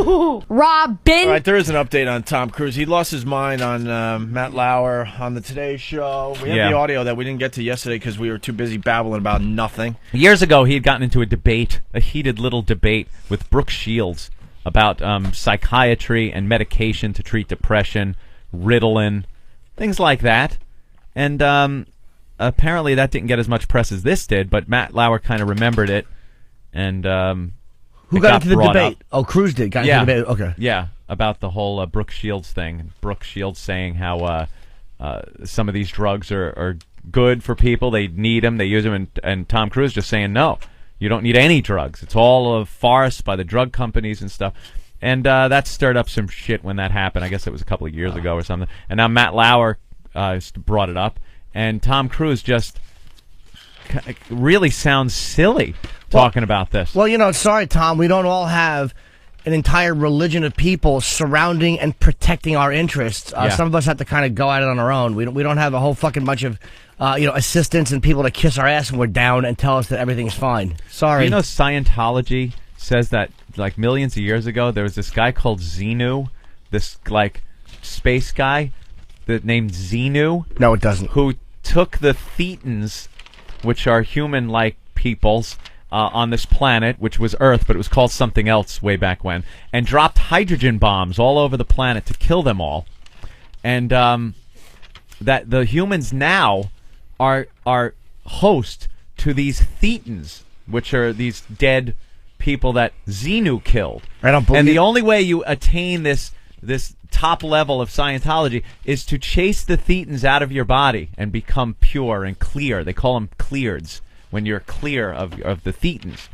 HooHooHooRobin. All right, there is an update on Tom Cruise. He lost his mind on Matt Lauer on the Today Show. We have the audio that we didn't get to yesterday because we were too busy babbling about nothing. Years ago, he had gotten into a heated little debate with Brooke Shields about psychiatry and medication to treat depression, Ritalin, things like that. And apparently that didn't get as much press as this did, but Matt Lauer kind of remembered it. And who got into the debate? Oh, Cruise did. Got into the debate. Okay. Yeah, about the whole Brooke Shields thing. Brooke Shields saying how some of these drugs are good for people. They need them. They use them. And Tom Cruise just saying, no, you don't need any drugs. It's all a farce by the drug companies and stuff. And that stirred up some shit when that happened. I guess it was a couple of years ago or something. And now Matt Lauer brought it up. And Tom Cruise just really sounds silly talking about this. Well, sorry, Tom, we don't all have an entire religion of people surrounding and protecting our interests. Some of us have to kind of go at it on our own. We don't have a whole fucking bunch of assistants and people to kiss our ass when we're down and tell us that everything's fine. Sorry. Scientology says that like millions of years ago there was this guy called Xenu, this like space guy named Xenu. No, it doesn't. Who took the Thetans, which are human-like peoples on this planet, which was Earth, but it was called something else way back when, and dropped hydrogen bombs all over the planet to kill them all. And that the humans now are host to these Thetans, which are these dead people that Xenu killed. I don't believe. And the only way you attain this top level of Scientology is to chase the Thetans out of your body and become pure and clear. They call them cleareds, when you're clear of the Thetans.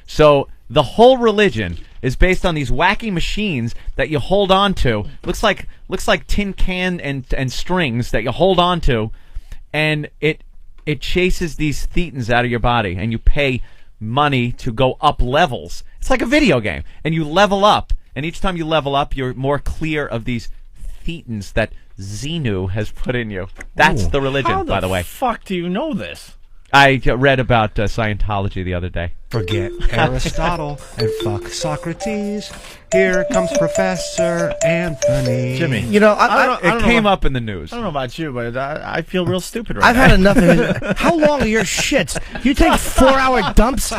So the whole religion is based on these wacky machines that you hold on to. Looks like tin can and strings that you hold on to, and it chases these Thetans out of your body, and you pay money to go up levels. It's like a video game, and you level up. And each time you level up, you're more clear of these Thetans that Xenu has put in you. That's the religion, by the way. How the fuck do you know this? I read about Scientology the other day. Forget Aristotle and fuck Socrates. Here comes Professor Anthony. Jimmy. It came up in the news. I don't know about you, but I feel real stupid right now. I've had enough of it. How long are your shits? You take 4-hour dumps?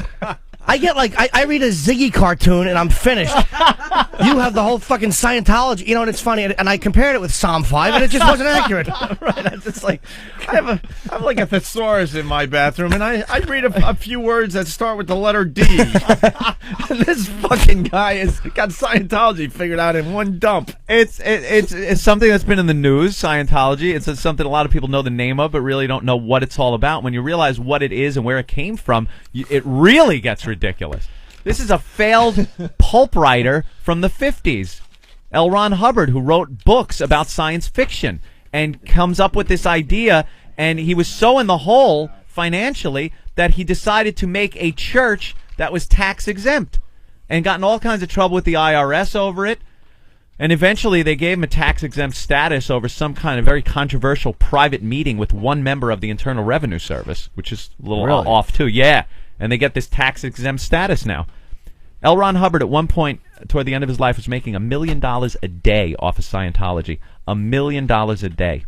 I get I read a Ziggy cartoon and I'm finished. You have the whole fucking Scientology, and it's funny, and I compared it with Psalm 5 and it just wasn't accurate. Right, it's just like I have like a thesaurus in my bathroom, and I read a few words that start with the letter D. And this fucking guy has got Scientology figured out in one dump. It's something that's been in the news, Scientology. It's something a lot of people know the name of, but really don't know what it's all about. When you realize what it is and where it came from, it really gets ridiculous. This is a failed pulp writer from the 50s, L. Ron Hubbard, who wrote books about science fiction and comes up with this idea, and he was so in the hole financially that he decided to make a church that was tax exempt and got in all kinds of trouble with the IRS over it. And eventually they gave him a tax-exempt status over some kind of very controversial private meeting with one member of the Internal Revenue Service, which is a little off, too. Yeah, and they get this tax-exempt status now. L. Ron Hubbard, at one point, toward the end of his life, was making $1 million a day off of Scientology. $1 million a day.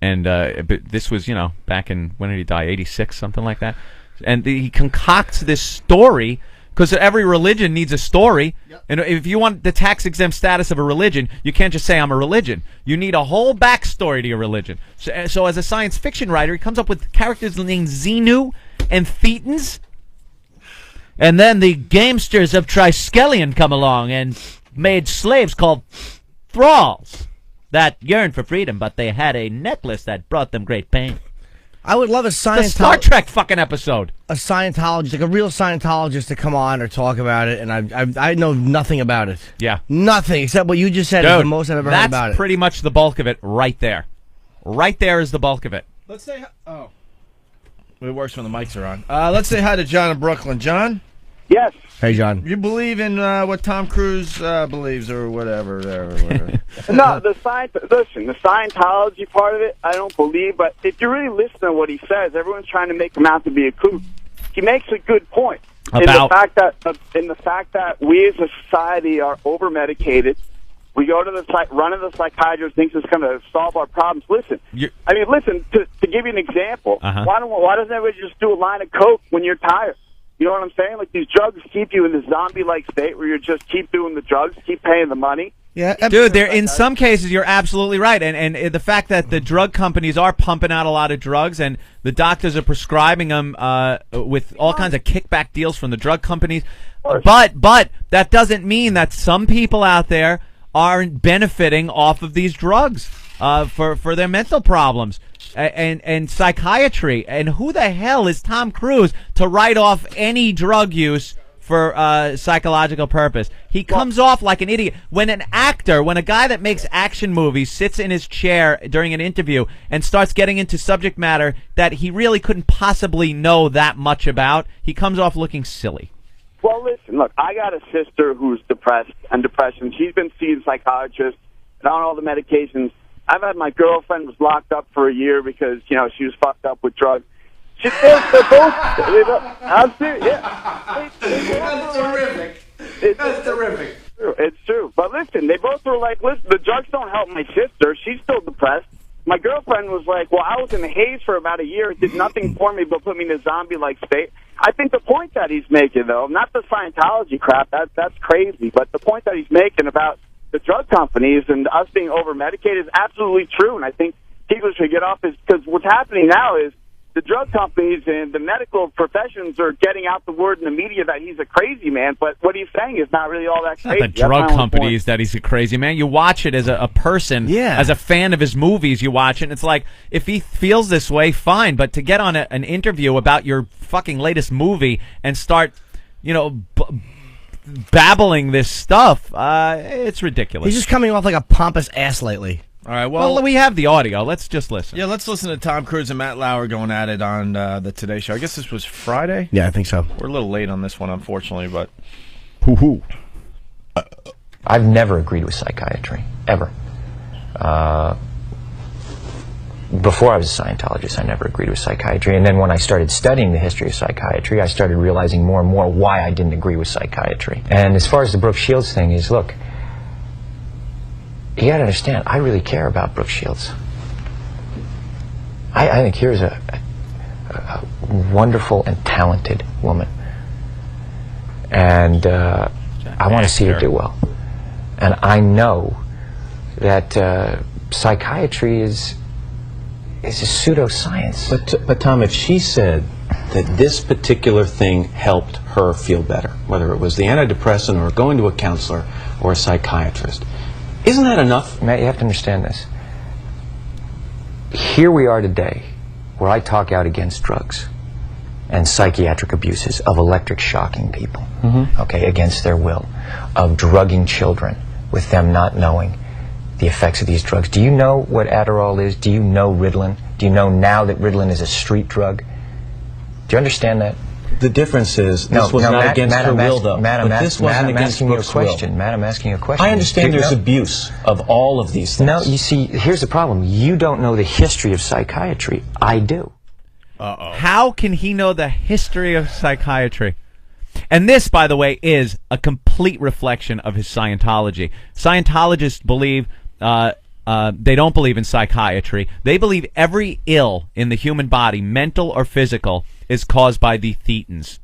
And but this was, back in, when did he die, 86, something like that? And he concocts this story, because every religion needs a story. Yep. And if you want the tax-exempt status of a religion, you can't just say, I'm a religion. You need a whole backstory to your religion. So as a science fiction writer, he comes up with characters named Xenu and Thetans. And then the gamesters of Triskelion come along and made slaves called thralls that yearned for freedom, but they had a necklace that brought them great pain. I would love a Star Trek fucking episode. A Scientologist, like a real Scientologist, to come on or talk about it, and I know nothing about it. Yeah. Nothing, except what you just said. Dude, is the most I've ever heard about it. That's pretty much the bulk of it right there. Right there is the bulk of it. Let's say... Oh. It works when the mics are on. Let's say hi to John in Brooklyn. John? Yes. Hey, John. You believe in what Tom Cruise believes or whatever. No, the Scientology part of it, I don't believe. But if you really listen to what he says, everyone's trying to make him out to be a kook. he makes a good point. About In the fact that we as a society are over-medicated. We go to run to the psychiatrist, thinks it's going to solve our problems. Listen, listen, to give you an example, why doesn't everybody just do a line of coke when you're tired? You know what I'm saying? Like, these drugs keep you in this zombie-like state where you just keep doing the drugs, keep paying the money. Yeah, dude, in some cases, you're absolutely right. And the fact that the drug companies are pumping out a lot of drugs and the doctors are prescribing them with all kinds of kickback deals from the drug companies. But that doesn't mean that some people out there aren't benefiting off of these drugs for their mental problems and psychiatry. And who the hell is Tom Cruise to write off any drug use for psychological purpose? He comes off like an idiot. When a guy that makes action movies sits in his chair during an interview and starts getting into subject matter that he really couldn't possibly know that much about, he comes off looking silly. Well, listen, look, I got a sister who's depressed and depression. She's been seeing psychiatrists and on all the medications. I've had my girlfriend was locked up for a year because, she was fucked up with drugs. They're both. I'm serious. Yeah. That's terrific. That's terrific. It's true. But listen, they both were like, listen, the drugs don't help my sister. She's still depressed. My girlfriend was like, well, I was in the haze for about a year. It did nothing for me but put me in a zombie-like state. I think the point that he's making, though, not the Scientology crap, that's crazy, but the point that he's making about the drug companies and us being over-medicated is absolutely true, and I think people should get off this, because what's happening now is the drug companies and the medical professions are getting out the word in the media that he's a crazy man, but what he's saying is not really all that crazy. Not the drug companies that he's a crazy man. You watch it as a person, as a fan of his movies, you watch it, and it's like, if he feels this way, fine, but to get on an interview about your fucking latest movie and start, babbling this stuff, it's ridiculous. He's just coming off like a pompous ass lately. All right, well, we have the audio. Let's just listen. Yeah, let's listen to Tom Cruise and Matt Lauer going at it on the Today Show. I guess this was Friday? Yeah, I think so. We're a little late on this one, unfortunately, but... Hoo-hoo. I've never agreed with psychiatry, ever. Before I was a Scientologist, I never agreed with psychiatry. And then when I started studying the history of psychiatry, I started realizing more and more why I didn't agree with psychiatry. And as far as the Brooke Shields thing is, look, you gotta understand, I really care about Brooke Shields. I think here's a wonderful and talented woman. And I want to see her do well. And I know that psychiatry is a pseudoscience. But Tom, if she said that this particular thing helped her feel better, whether it was the antidepressant or going to a counselor or a psychiatrist, isn't that enough? Matt, you have to understand this. Here we are today, where I talk out against drugs and psychiatric abuses of electric shocking people, okay, against their will, of drugging children with them not knowing the effects of these drugs. Do you know what Adderall is? Do you know Ritalin? Do you know now that Ritalin is a street drug? Do you understand that? The difference is this was not against her will, though. Matt, I'm asking you a question. Matt, I'm asking you a question. I understand there's abuse of all of these things. No, you see, here's the problem. You don't know the history of psychiatry. I do. Uh-oh. How can he know the history of psychiatry? And this, by the way, is a complete reflection of his Scientology. Scientologists believe... they don't believe in psychiatry. They believe every ill in the human body, mental or physical, is caused by the thetans,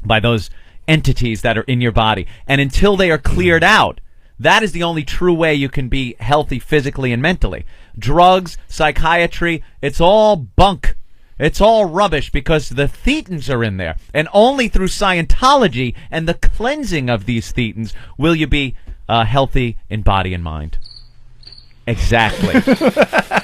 by those entities that are in your body. And until they are cleared out, that is the only true way you can be healthy physically and mentally. Drugs, psychiatry, it's all bunk. It's all rubbish because the thetans are in there. And only through Scientology and the cleansing of these thetans will you be healthy in body and mind. Exactly.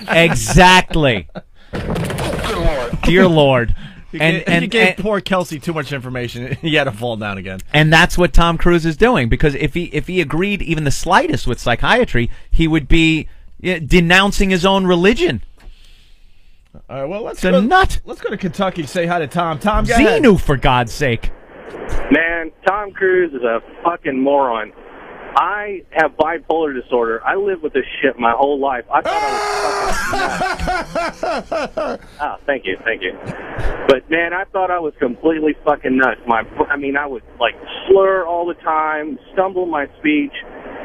Exactly. Good Lord. Dear Lord. You gave poor Kelsey too much information. He had to fall down again. And that's what Tom Cruise is doing, because if he agreed even the slightest with psychiatry, he would be denouncing his own religion. All right, well, let's go to Kentucky to say hi to Tom. Tom, go ahead. Xenu, for God's sake. Man, Tom Cruise is a fucking moron. I have bipolar disorder. I lived with this shit my whole life. I thought I was fucking nuts. Oh, thank you. But, man, I thought I was completely fucking nuts. I would, like, slur all the time, stumble my speech,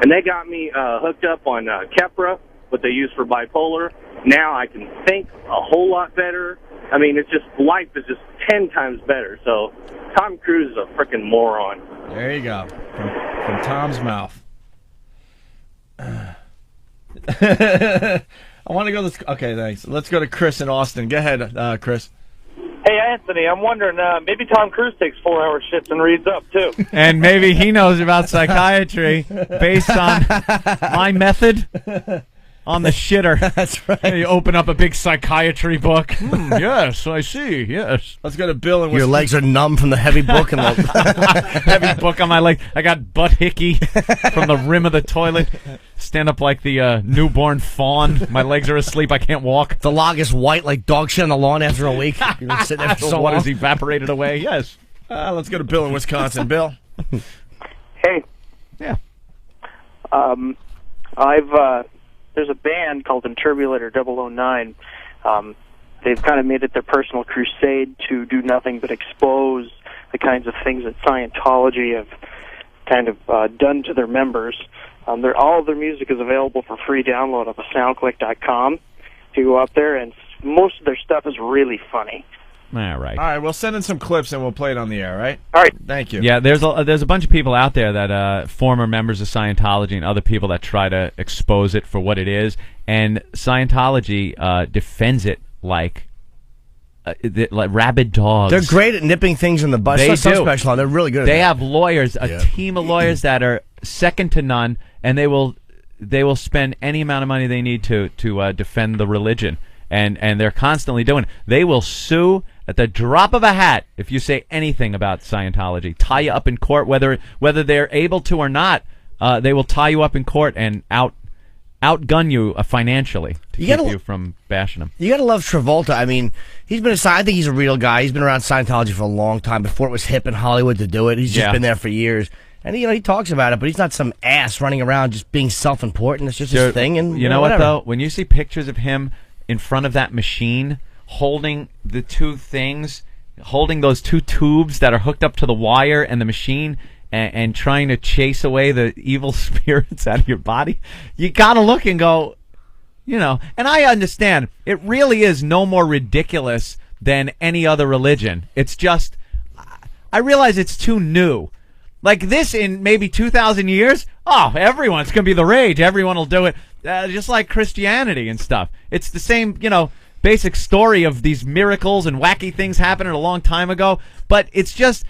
and they got me hooked up on Keppra, what they use for bipolar. Now I can think a whole lot better. I mean, it's just, life is just 10 times better. So Tom Cruise is a freaking moron. There you go. From Tom's mouth. I want to go this. Okay, thanks. Let's go to Chris in Austin. Go ahead, Chris. Hey, Anthony, I'm wondering, maybe Tom Cruise takes 4-hour shits and reads up, too. And maybe he knows about psychiatry based on my method on the shitter. That's right. You open up a big psychiatry book. Yes, I see, yes. Let's go to Bill in Your Wisconsin. legs are numb from the heavy book. And Heavy book on my leg. I got butt hickey from the rim of the toilet. Stand up like the newborn fawn. My legs are asleep. I can't walk. the log is white like dog shit on the lawn after a week. You've been sitting there for The so water's long. evaporated away. Yes. Let's go to Bill in Wisconsin. Bill. Hey. Yeah. There's a band called Inturbulator 009. They've kind of made it their personal crusade to do nothing but expose the kinds of things that Scientology have kind of done to their members. All of their music is available for free download off of SoundClick.com. If you go up there, and most of their stuff is really funny. All right. All right, we'll send in some clips and we'll play it on the air, right? All right. Thank you. Yeah, there's a bunch of people out there that former members of Scientology and other people that try to expose it for what it is, and Scientology defends it like rabid dogs. They're great at nipping things in the bud. They Some do. special on. They're really good at They that. have lawyers, a team of lawyers that are second to none, and they will spend any amount of money they need to defend the religion, and they're constantly doing it. They will sue at the drop of a hat if you say anything about Scientology. Tie you up in court, whether they're able to or not. They will tie you up in court and outgun you financially to keep you from bashing them. You gotta love Travolta. I mean, I think he's a real guy. He's been around Scientology for a long time, before it was hip in Hollywood to do it. He's just been there for years. And he talks about it, but he's not some ass running around just being self-important. It's just his thing. And you know what, whatever. though? When you see pictures of him in front of that machine, holding the two things, holding those two tubes that are hooked up to the wire and the machine, and trying to chase away the evil spirits out of your body, you gotta look and go, and I understand, it really is no more ridiculous than any other religion. It's just, I realize it's too new. Like this in maybe 2,000 years, everyone's going to be the rage. Everyone will do it. Just like Christianity and stuff. It's the same, basic story of these miracles and wacky things happening a long time ago. But it's just,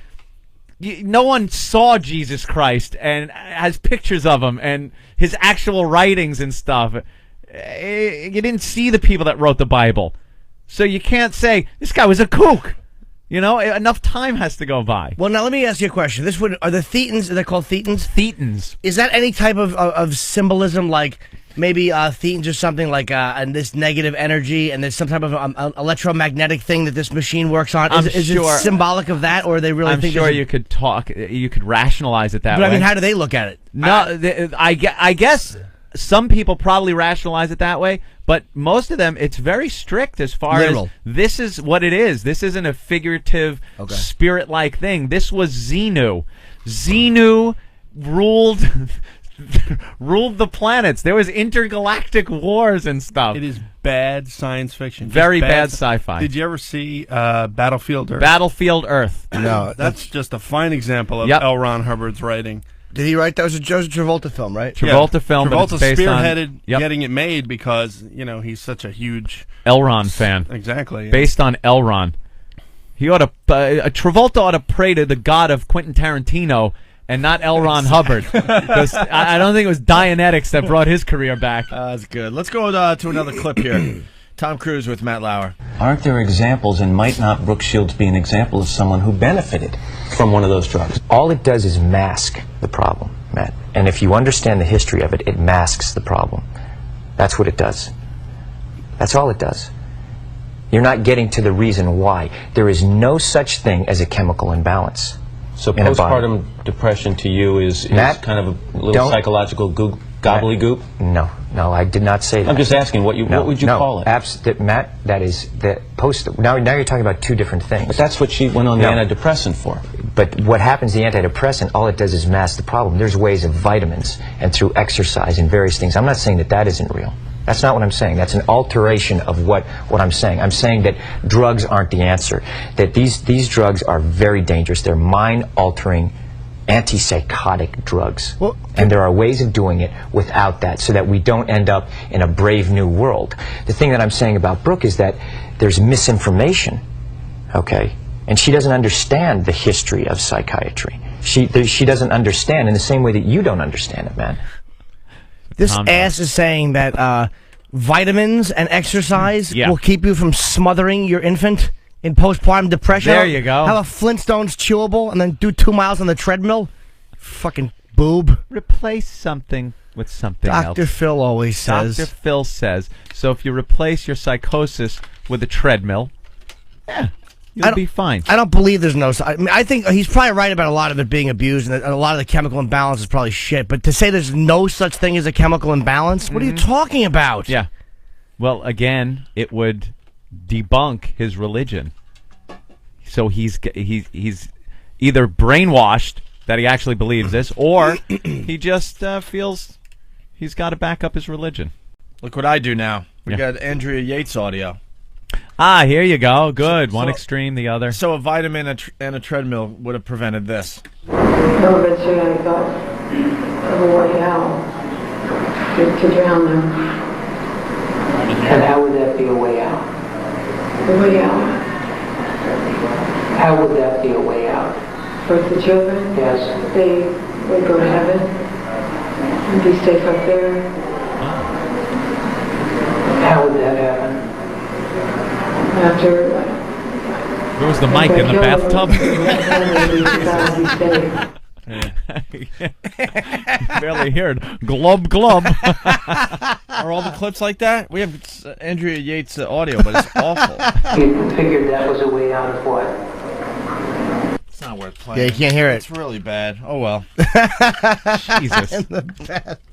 no one saw Jesus Christ and has pictures of him and his actual writings and stuff. You didn't see the people that wrote the Bible. So you can't say, this guy was a kook. Enough time has to go by. Well, now let me ask you a question. Are the thetans? Are they called thetans? Thetans. Is that any type of symbolism? Like maybe thetans are something like and this negative energy, and there's some type of electromagnetic thing that this machine works on. Is it symbolic of that, or are they really? I'm sure you could rationalize it that way. But I mean, how do they look at it? No, I guess some people probably rationalize it that way, but most of them, it's very strict as far as this is what it is. This isn't a figurative, spirit-like thing. This was Xenu. Xenu ruled the planets. There was intergalactic wars and stuff. It is bad science fiction. Very bad sci-fi. Did you ever see Battlefield Earth? Battlefield Earth. No, that's just a fine example of L. Ron Hubbard's writing. Did he write that? Was a Travolta film, right? Travolta film. Travolta but it's based spearheaded getting it made because he's such a huge L. Ron fan. Exactly. Yeah. Based on L. Ron. He ought to. Travolta ought to pray to the god of Quentin Tarantino and not L. Ron Hubbard. Because I don't think it was Dianetics that brought his career back. That's good. Let's go to another clip here. Tom Cruise with Matt Lauer. Aren't there examples, and might not Brooke Shields be an example of someone who benefited from one of those drugs? All it does is mask the problem, Matt. And if you understand the history of it, it masks the problem. That's what it does. That's all it does. You're not getting to the reason why. There is no such thing as a chemical imbalance. So in a bottle. postpartum depression to you is Matt, kind of a little psychological gobbledygook? No, I did not say that. I'm just asking, what would you call it? Matt, that is the post. Now you're talking about two different things. But that's what she went on the antidepressant for. But what happens, the antidepressant, all it does is mask the problem. There's ways of vitamins and through exercise and various things. I'm not saying that that isn't real. That's not what I'm saying. That's an alteration of what I'm saying. I'm saying that drugs aren't the answer. That these drugs are very dangerous. They're mind-altering, antipsychotic drugs. Well, and there are ways of doing it without that so that we don't end up in a brave new world. The thing that I'm saying about Brooke is that there's misinformation, okay? And she doesn't understand the history of psychiatry. She doesn't understand in the same way that you don't understand it, man. This ass is saying that vitamins and exercise will keep you from smothering your infant in postpartum depression. There you go. Have a Flintstones chewable and then do 2 miles on the treadmill. Fucking boob. Replace something with something else. Dr. Phil always says. Dr. Phil says. So if you replace your psychosis with a treadmill, you'll be fine. I don't believe there's no... I mean, I think he's probably right about a lot of it being abused, and a lot of the chemical imbalance is probably shit. But to say there's no such thing as a chemical imbalance, what are you talking about? Yeah. Well, again, it would debunk his religion. So he's either brainwashed that he actually believes this, or he just feels he's got to back up his religion. Look what I do now. We got Andrea Yates audio. Ah, here you go. Good. One extreme, the other. So a vitamin and a treadmill would have prevented this. Eventually I thought of a way out to drown them. And how would that be a way out? A way out? How would that be a way out? For the children? Yes. They would go to heaven and be safe up there. How would that happen? After... Where was the mic? In the bathtub? Barely heard. Glub, glub. Are all the clips like that? We have Andrea Yates audio, but it's awful. You figured that was a way out of what? It's not worth playing. Yeah, you can't hear it. It's really bad. Oh, well. Jesus.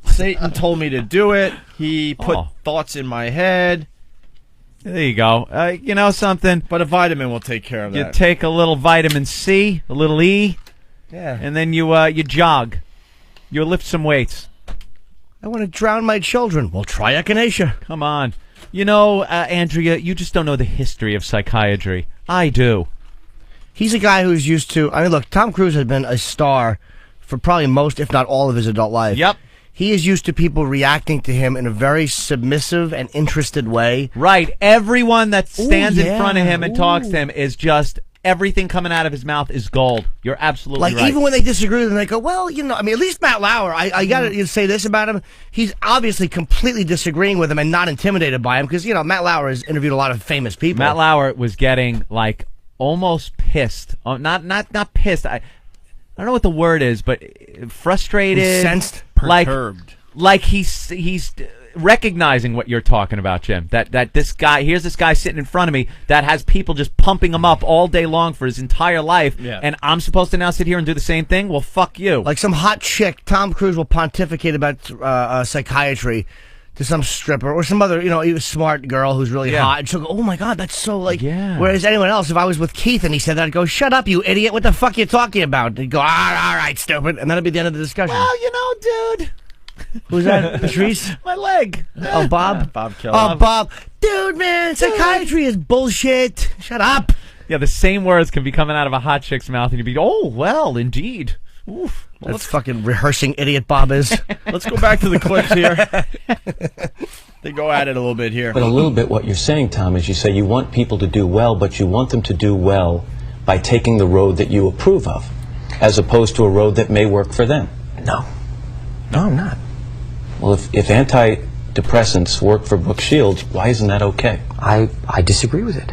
Satan told me to do it. He put thoughts in my head. There you go. You know something? But a vitamin will take care of that. You take a little vitamin C, a little E, and then you jog. You lift some weights. I want to drown my children. Well, try echinacea. Come on. You know, Andrea, you just don't know the history of psychiatry. I do. He's a guy who's used to... I mean, look, Tom Cruise has been a star for probably most, if not all, of his adult life. Yep. He is used to people reacting to him in a very submissive and interested way. Right. Everyone that stands in front of him and talks to him is just... Everything coming out of his mouth is gold. You're absolutely right. Even when they disagree with him, they go, well, you know, I mean, at least Matt Lauer, I got to say this about him. He's obviously completely disagreeing with him and not intimidated by him because, you know, Matt Lauer has interviewed a lot of famous people. Matt Lauer was getting, like, almost pissed. Oh, not pissed. I don't know what the word is, but frustrated. Incensed? Perturbed. Like he's recognizing what you're talking about, Jim. That this guy, here's this guy sitting in front of me that has people just pumping him up all day long for his entire life, and I'm supposed to now sit here and do the same thing? Well, fuck you. Like some hot chick, Tom Cruise will pontificate about psychiatry to some stripper or some other, you know, smart girl who's really hot, and she'll go, oh my God, that's so like... Whereas anyone else, if I was with Keith and he said that, I'd go, shut up, you idiot, what the fuck are you talking about? He'd go, all right, stupid, and that'd be the end of the discussion. Well, you know, dude... Who's that? Patrice? My leg. Oh, Bob? Bob Kelly. Oh, Bob. Dude, man, psychiatry is bullshit. Shut up. Yeah, the same words can be coming out of a hot chick's mouth and you'd be, oh, well, indeed. Oof. Well, that's fucking rehearsing idiot Bob is. Let's go back to the clips here. They go at it a little bit here. But a little bit what you're saying, Tom, is you say you want people to do well, but you want them to do well by taking the road that you approve of, as opposed to a road that may work for them. No, I'm not. Well, if antidepressants work for Brooke Shields, why isn't that okay? I disagree with it.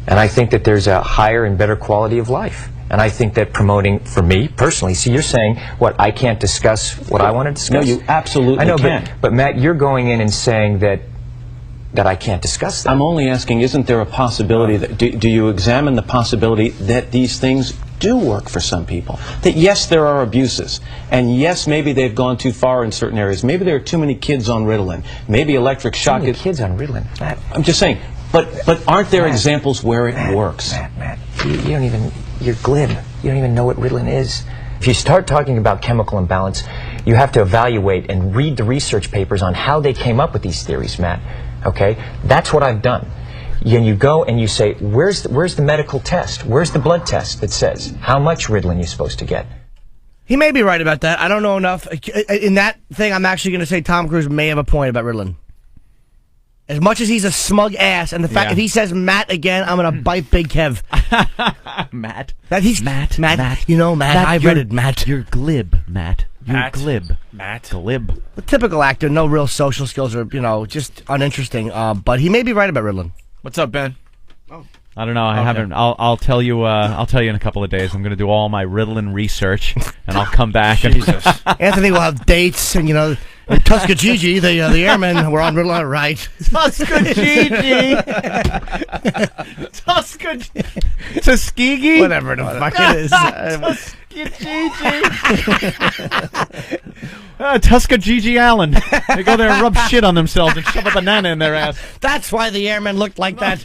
And I think that there's a higher and better quality of life. And I think that promoting, for me, personally, see, you're saying, what, I can't discuss what I want to discuss? No, you absolutely can. But Matt, you're going in and saying that I can't discuss that. I'm only asking, isn't there a possibility, that do you examine the possibility that these things do work for some people. That yes, there are abuses, and yes, maybe they've gone too far in certain areas. Maybe there are too many kids on Ritalin. Maybe electric shock. Too many kids on Ritalin. Matt. I'm just saying. But aren't there examples where it works? Matt, you don't even. You're glib. You don't even know what Ritalin is. If you start talking about chemical imbalance, you have to evaluate and read the research papers on how they came up with these theories, Matt. Okay, that's what I've done. And you go and you say, where's the medical test? Where's the blood test that says how much Ritalin you're supposed to get? He may be right about that. I don't know enough. In that thing, I'm actually going to say Tom Cruise may have a point about Ritalin. As much as he's a smug ass, and the fact if he says Matt again, I'm going to bite Big Kev. Matt. Matt. You know, Matt, I read it, Matt. You're glib, Matt. You're glib. Matt. Glib. The typical actor, no real social skills, or, just uninteresting. But he may be right about Ritalin. What's up, Ben? I don't know. I haven't. I'll tell you. I'll tell you in a couple of days. I'm going to do all my Ritalin research, and I'll come back. Jesus. Anthony will have dates, and Tuskegee, the airmen were on Ritalin, right? Tuskegee. Tuskegee. Whatever the fuck it is. Tuskegee Allen. They go there and rub shit on themselves and shove a banana in their ass. That's why the airmen looked like that.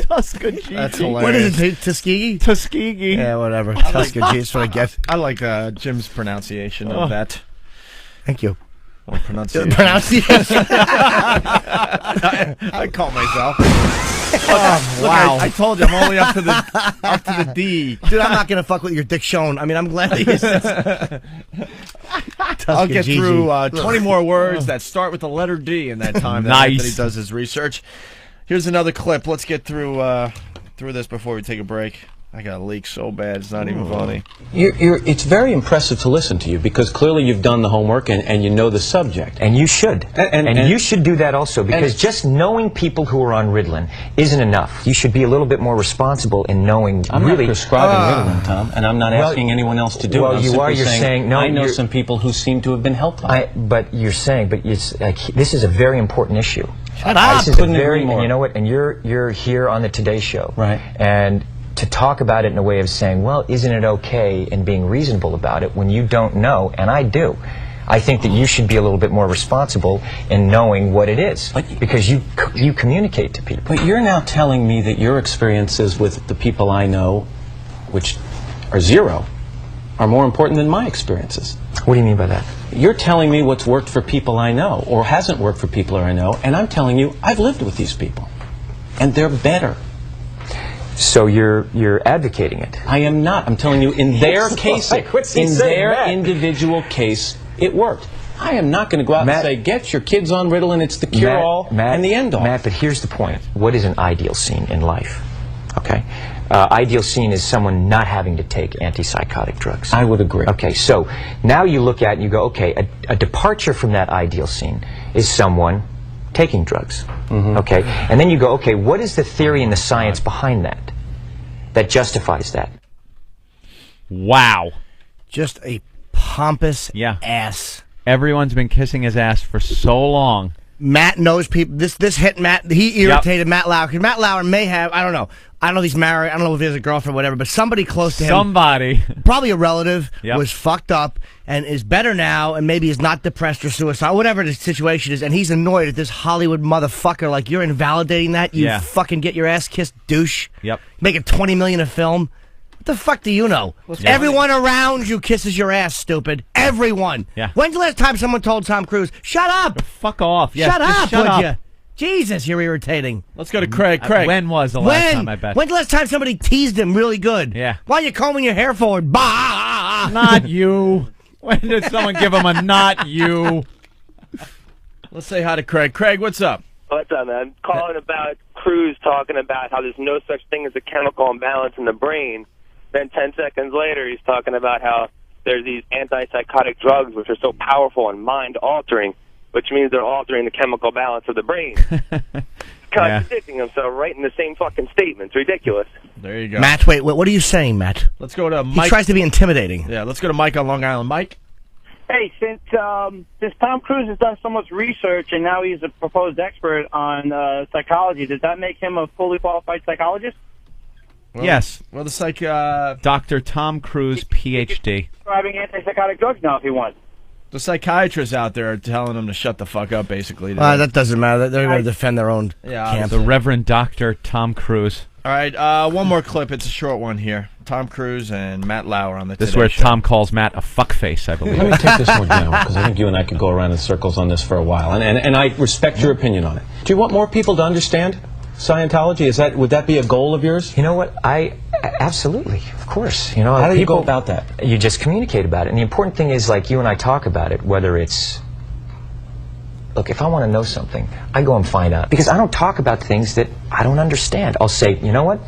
Tuskegee. That's hilarious. What is it, Tuskegee? Tuskegee. Yeah, whatever. Tuskegee is what I get. I like Jim's pronunciation of that. Thank you. Pronunciation. I call myself. Wow. I told you I'm only up to the D. Dude, I'm not going to fuck with your dick shown. I mean, I'm glad that you said I'll get through 20 more words that start with the letter D in that time that Anthony does his research. Here's another clip. Let's get through this before we take a break. I got a leak so bad, it's not even funny. It's very impressive to listen to you because clearly you've done the homework and you know the subject. And you should. And you should do that also because just knowing people who are on Ritalin isn't enough. You should be a little bit more responsible in knowing I'm really... not prescribing Ritalin, Tom, and I'm not asking anyone else to do it. Well, you are. You're saying... No, I know some people who seem to have been helped by it. But it's like, this is a very important issue. Shut up! This is and you know what? And you're here on the Today Show. Right. And to talk about it in a way of saying, well, isn't it okay, and being reasonable about it when you don't know, and I do. I think that you should be a little bit more responsible in knowing what it is, because you communicate to people. But you're now telling me that your experiences with the people I know, which are zero, are more important than my experiences. What do you mean by that? You're telling me what's worked for people I know, or hasn't worked for people I know, and I'm telling you I've lived with these people, and they're better. So you're advocating it? I am not. I'm telling you, in their case, individual case, it worked. I am not going to go out and say, get your kids on Ritalin, it's the cure-all and the end-all. Matt, but here's the point. What is an ideal scene in life? Okay? Ideal scene is someone not having to take antipsychotic drugs. I would agree. Okay, so now you look at it and you go, okay, a departure from that ideal scene is someone taking drugs. Okay, and then you go, okay, what is the theory and the science behind that justifies that? Wow. Just a pompous ass. Everyone's been kissing his ass for so long. Matt knows people. This hit Matt. He irritated Matt Lauer. Because Matt Lauer may have, I don't know if he's married, I don't know if he has a girlfriend or whatever, but somebody close to him, probably a relative, was fucked up and is better now and maybe is not depressed or suicidal, whatever the situation is, and he's annoyed at this Hollywood motherfucker. Like, you're invalidating that, you fucking get your ass kissed douche. Making $20 million a film. What the fuck do you know? Everyone around you kisses your ass, stupid. Everyone. When's the last time someone told Tom Cruise, shut up? Fuck off. Shut up, would you? Jesus, you're irritating. Let's go to Craig. Craig. When was the last time, I bet? When's the last time somebody teased him really good? Why are you combing your hair forward? Bah! Not you. When did someone give him a not you? Let's say hi to Craig. Craig, what's up? What's up, man? Calling about Cruise talking about how there's no such thing as a chemical imbalance in the brain. Then 10 seconds later, he's talking about how there's these antipsychotic drugs which are so powerful and mind-altering, which means they're altering the chemical balance of the brain. Contradicting himself right in the same fucking statement. It's ridiculous. There you go. Matt, wait, what are you saying, Matt? Let's go to Mike. He tries to be intimidating. Yeah, let's go to Mike on Long Island. Mike? Hey, since Tom Cruise has done so much research and now he's a proposed expert on psychology, does that make him a fully qualified psychologist? Yes. Well, it's like Dr. Tom Cruise, PhD. Prescribing antipsychotic drugs now if he wants. the psychiatrists out there are telling him to shut the fuck up, basically. That doesn't matter. They're going to defend their own camp. The Reverend Dr. Tom Cruise. All right, one more clip. It's a short one here. Tom Cruise and Matt Lauer on the This is Today where Show. Tom calls Matt a fuckface, I believe. Let me take this one down, because I think you and I could go around in circles on this for a while, and I respect your opinion on it. Do you want more people to understand Scientology? Would that be a goal of yours? You know what? Absolutely, of course. You know, how do you go about that? You just communicate about it, and the important thing is, like, you and I talk about it. Whether it's, look, if I want to know something, I go and find out, because I don't talk about things that I don't understand. I'll say, you know what?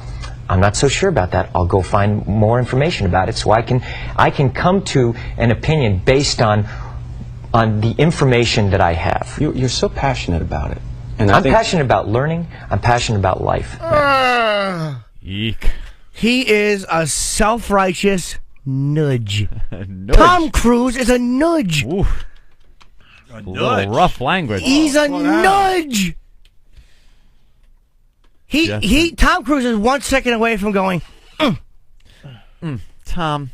I'm not so sure about that. I'll go find more information about it, so I can come to an opinion based on the information that I have. You're so passionate about it. And I'm passionate about learning. I'm passionate about life. Eek. He is a self-righteous nudge. Tom Cruise is a nudge. Oof. A little rough language. He's a nudge. Tom Cruise is 1 second away from going, Tom.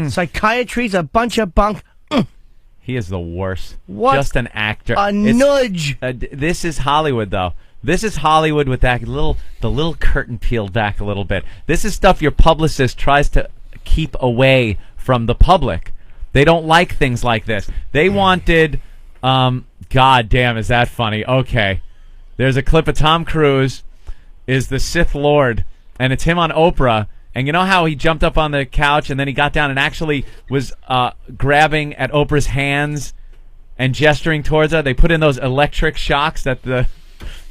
Psychiatry's a bunch of bunk. He is the worst. What Just an actor. a nudge. This is Hollywood, though. This is Hollywood with that the little curtain peeled back a little bit. This is stuff your publicist tries to keep away from the public. They don't like things like this. They wanted, God damn, is that funny? Okay. There's a clip of Tom Cruise is the Sith Lord, and it's him on Oprah. And you know how he jumped up on the couch and then he got down and actually was grabbing at Oprah's hands and gesturing towards her? They put in those electric shocks that the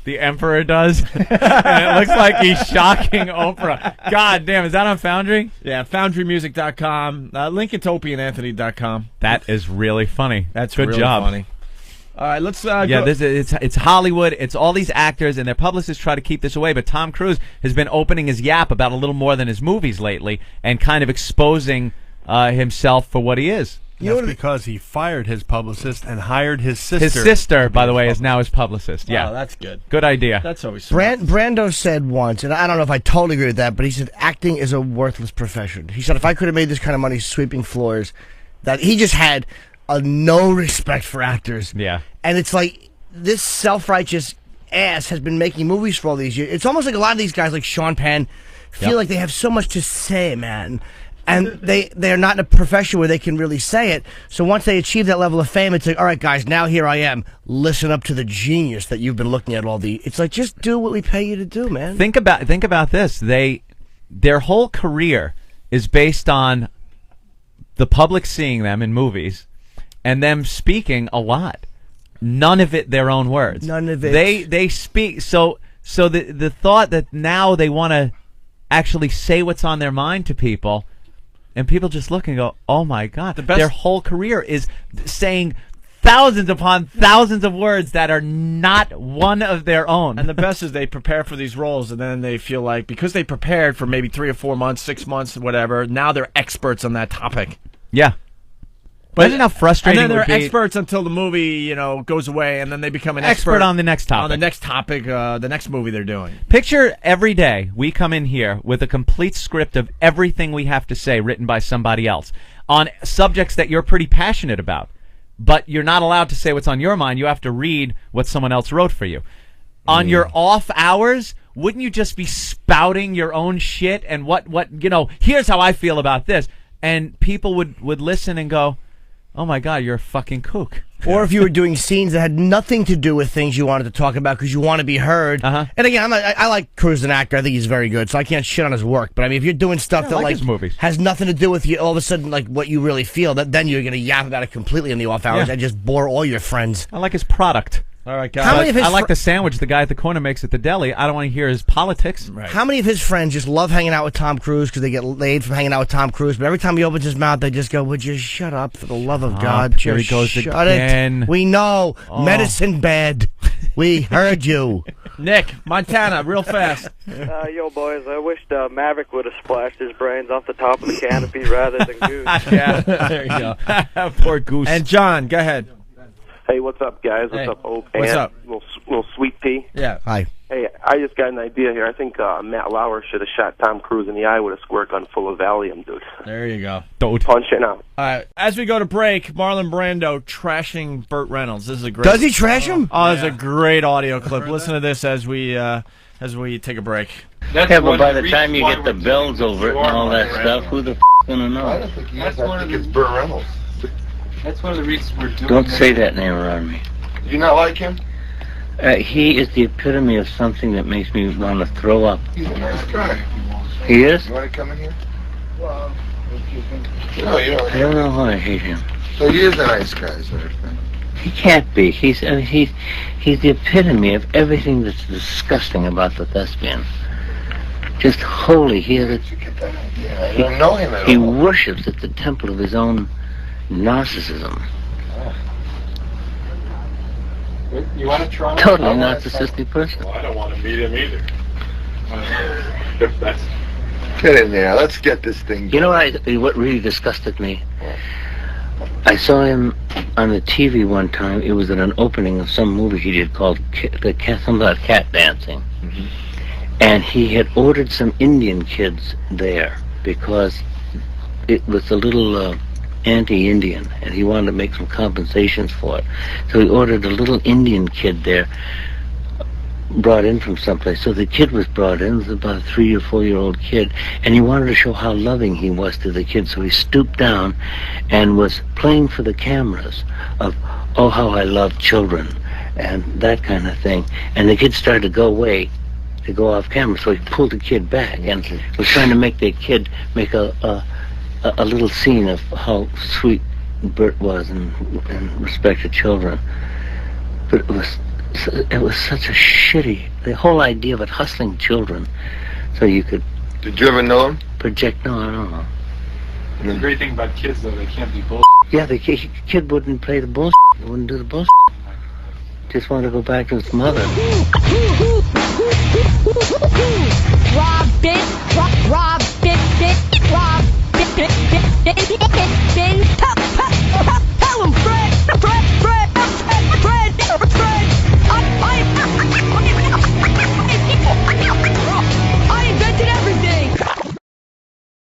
Emperor does. And it looks like he's shocking Oprah. God damn, is that on Foundry? Yeah, foundrymusic.com. Link it to opieandanthony.com. That is really funny. That's good really job. funny. All right, let's go. It's Hollywood. It's all these actors, and their publicists try to keep this away. But Tom Cruise has been opening his yap about a little more than his movies lately, and kind of exposing himself for what he is. That's because he fired his publicist and hired his sister. His sister, by the way, is now his publicist. Yeah, Oh, that's good. Good idea. That's always smart. Brando said once, and I don't know if I totally agree with that, but he said acting is a worthless profession. He said if I could have made this kind of money sweeping floors, that he just had no respect for actors. Yeah. And it's like this self-righteous ass has been making movies for all these years. It's almost like a lot of these guys, like Sean Penn, feel like they have so much to say, man. And they're not in a profession where they can really say it. So once they achieve that level of fame, it's like, all right, guys, now here I am. Listen up to the genius that you've been looking at all the... It's like, just do what we pay you to do, man. Think about this. Their whole career is based on the public seeing them in movies and them speaking a lot. None of it their own words. None of it. They speak. So the thought that now they want to actually say what's on their mind to people, and people just look and go, oh my God. Their whole career is saying thousands upon thousands of words that are not one of their own. And the best is they prepare for these roles, and then they feel like because they prepared for maybe 3 or 4 months, 6 months, whatever, now they're experts on that topic. Yeah. Imagine how frustrating and then it would they're be. experts until the movie, goes away, and then they become an Expert on the next topic. On the next topic, the next movie they're doing. Picture every day we come in here with a complete script of everything we have to say written by somebody else on subjects that you're pretty passionate about, but you're not allowed to say what's on your mind. You have to read what someone else wrote for you. On your off hours, wouldn't you just be spouting your own shit and here's how I feel about this, and people would listen and go, oh my God, you're a fucking kook. Or if you were doing scenes that had nothing to do with things you wanted to talk about because you want to be heard. And again, I like Cruise, an actor. I think he's very good, so I can't shit on his work. But I mean, if you're doing stuff that his movies. has nothing to do with you, all of a sudden, like what you really feel, then you're going to yap about it completely in the off hours and just bore all your friends. I like his product. All right, guys. How many of his I like the sandwich the guy at the corner makes at the deli. I don't want to hear his politics. Right. How many of his friends just love hanging out with Tom Cruise because they get laid from hanging out with Tom Cruise? But every time he opens his mouth, they just go, would you shut up for the love of God? Here he goes shut again. it. We know. Medicine bed. We heard you. Nick, Montana, real fast. Yo, boys, I wished Maverick would have splashed his brains off the top of the canopy rather than Goose. Yeah, there you go. Poor Goose. And John, go ahead. Hey, what's up, guys? What's Hey. up, Opie? What's up? Little Sweet Pea. Yeah. Hi. Hey, I just got an idea here. I think Matt Lauer should have shot Tom Cruise in the eye with a squirt gun full of Valium, dude. There you go. Don't punch it out. All right. As we go to break, Marlon Brando trashing Burt Reynolds. This is a great. Does he trash him? Oh, it's a great audio clip. Listen to this as we take a break. Yeah, but by the time you get the bells over it and all that stuff, who the f*** gonna know? I don't think he is. I think it's Burt Reynolds. That's one of the reasons we're doing Don't say that name around me. You not like him? He is the epitome of something that makes me want to throw up. He's a nice guy. He is? You want to come in here? Well, no, you don't. I don't know why I hate him. So he is a nice guy, is what you're saying. He can't be. He's the epitome of everything that's disgusting about the thespian. Just holy. I don't know him at all. He worships at the temple of his own narcissism. You want to try? Totally narcissistic person. Well, I don't want to meet him either. If that's... Get in there. Let's get this thing. You know what really disgusted me? I saw him on the TV one time. It was at an opening of some movie he did called something about cat dancing. Mm-hmm. And he had ordered some Indian kids there because it was a little anti-Indian, and he wanted to make some compensations for it. So he ordered a little Indian kid there, brought in from someplace. So the kid was brought in, it was about a 3 or 4 year old kid, and he wanted to show how loving he was to the kid. So he stooped down and was playing for the cameras of, oh, how I love children, and that kind of thing. And the kid started to go away, to go off camera, so he pulled the kid back and was trying to make the kid make a little scene of how sweet Bert was in respect to children. But it was such a shitty, the whole idea of it, hustling children so you could... Did you ever know him? Project, no, I don't know. The great thing about kids, though, they can't be bullshit. Yeah, the kid wouldn't play the bullshit, he wouldn't do the bullshit. Just wanted to go back to his mother. Robin, Robin, Robin,